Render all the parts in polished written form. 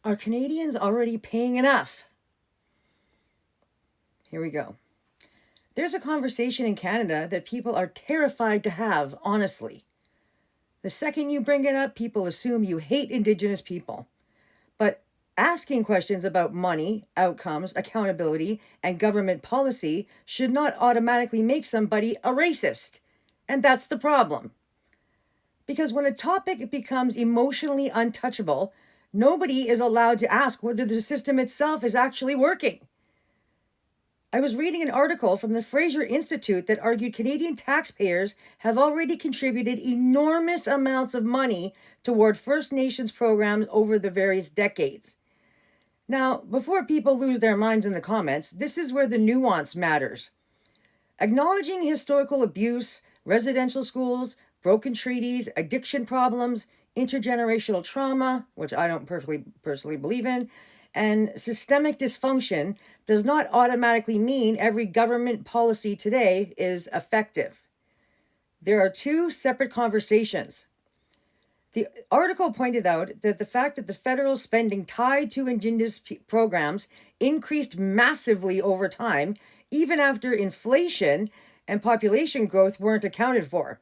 Are Canadians already paying enough? Here we go. There's a conversation in Canada that people are terrified to have, honestly. The second you bring it up, people assume you hate Indigenous people. But asking questions about money, outcomes, accountability, and government policy should not automatically make somebody a racist. And that's the problem. Because when a topic becomes emotionally untouchable, nobody is allowed to ask whether the system itself is actually working. I was reading an article from the Fraser Institute that argued Canadian taxpayers have already contributed enormous amounts of money toward First Nations programs over the various decades. Now, before people lose their minds in the comments, this is where the nuance matters. Acknowledging historical abuse, residential schools, broken treaties, addiction problems, intergenerational trauma, which I don't personally believe in, and systemic dysfunction does not automatically mean every government policy today is effective. There are two separate conversations. The article pointed out that the fact that the federal spending tied to Indigenous programs increased massively over time, even after inflation and population growth weren't accounted for.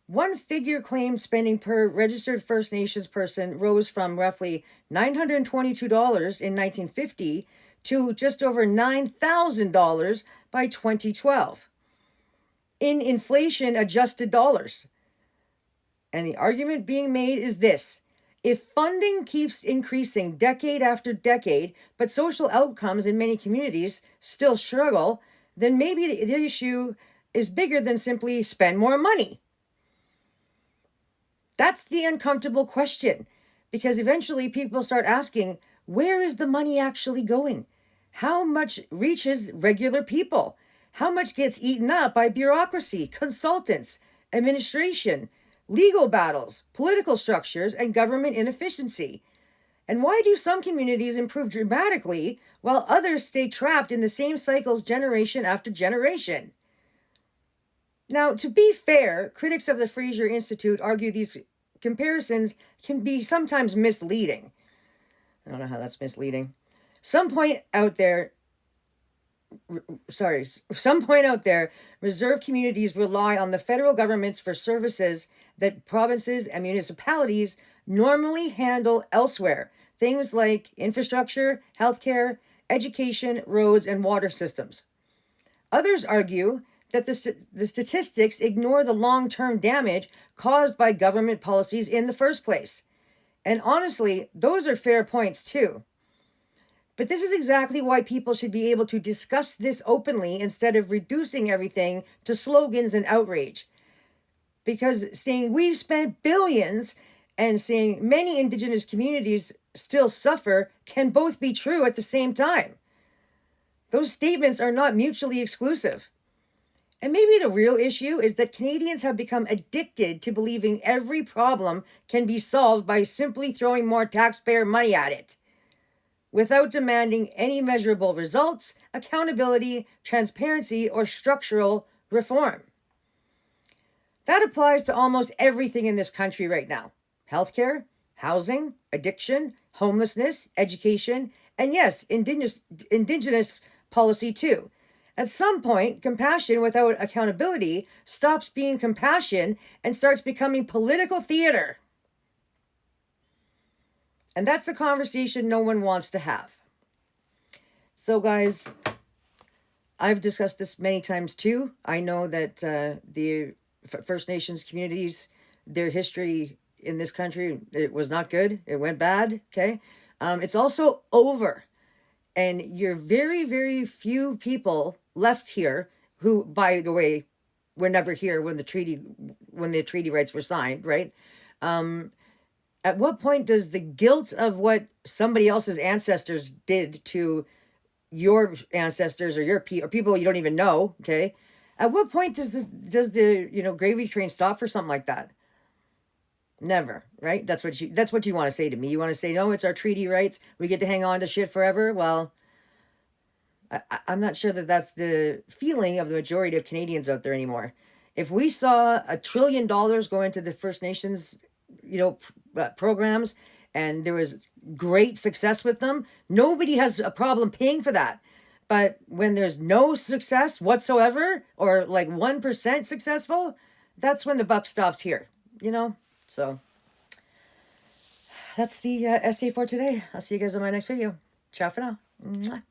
One figure claimed spending per registered First Nations person rose from roughly $922 in 1950 to just over $9,000 by 2012 in inflation adjusted dollars. And the argument being made is this: if funding keeps increasing decade after decade, but social outcomes in many communities still struggle, then maybe the issue is bigger than simply spend more money. That's the uncomfortable question, because eventually people start asking, where is the money actually going? How much reaches regular people? How much gets eaten up by bureaucracy, consultants, administration, legal battles, political structures, and government inefficiency? And why do some communities improve dramatically while others stay trapped in the same cycles generation after generation? Now, to be fair, critics of the Fraser Institute argue these comparisons can be sometimes misleading. I don't know how that's misleading. Some point out there, reserve communities rely on the federal governments for services that provinces and municipalities normally handle elsewhere. Things like infrastructure, healthcare, education, roads, and water systems. Others argue that the statistics ignore the long-term damage caused by government policies in the first place. And honestly, those are fair points too. But this is exactly why people should be able to discuss this openly instead of reducing everything to slogans and outrage. Because saying we've spent billions and saying many Indigenous communities still suffer can both be true at the same time. Those statements are not mutually exclusive. And maybe the real issue is that Canadians have become addicted to believing every problem can be solved by simply throwing more taxpayer money at it, without demanding any measurable results, accountability, transparency, or structural reform. That applies to almost everything in this country right now: healthcare, housing, addiction, homelessness, education, and yes, indigenous policy too. At some point, compassion without accountability stops being compassion and starts becoming political theater. And that's a conversation no one wants to have. So, guys, I've discussed this many times too. I know that the First Nations communities, their history in this country, it was not good. It went bad, okay? It's also over. And you're very, very few people left here who, by the way, were never here when the treaty rights were signed, right? At what point does the guilt of what somebody else's ancestors did to your ancestors or or people you don't even know, okay? At what point does the gravy train stop for something like that? Never, right? That's what you want to say to me. You want to say, no, it's our treaty rights. We get to hang on to shit forever. Well, I'm not sure that that's the feeling of the majority of Canadians out there anymore. If we saw $1 trillion go into the First Nations, programs, and there was great success with them, nobody has a problem paying for that. But when there's no success whatsoever, or like 1% successful, that's when the buck stops here, you know? So that's the essay for today. I'll see you guys on my next video. Ciao for now. Mwah.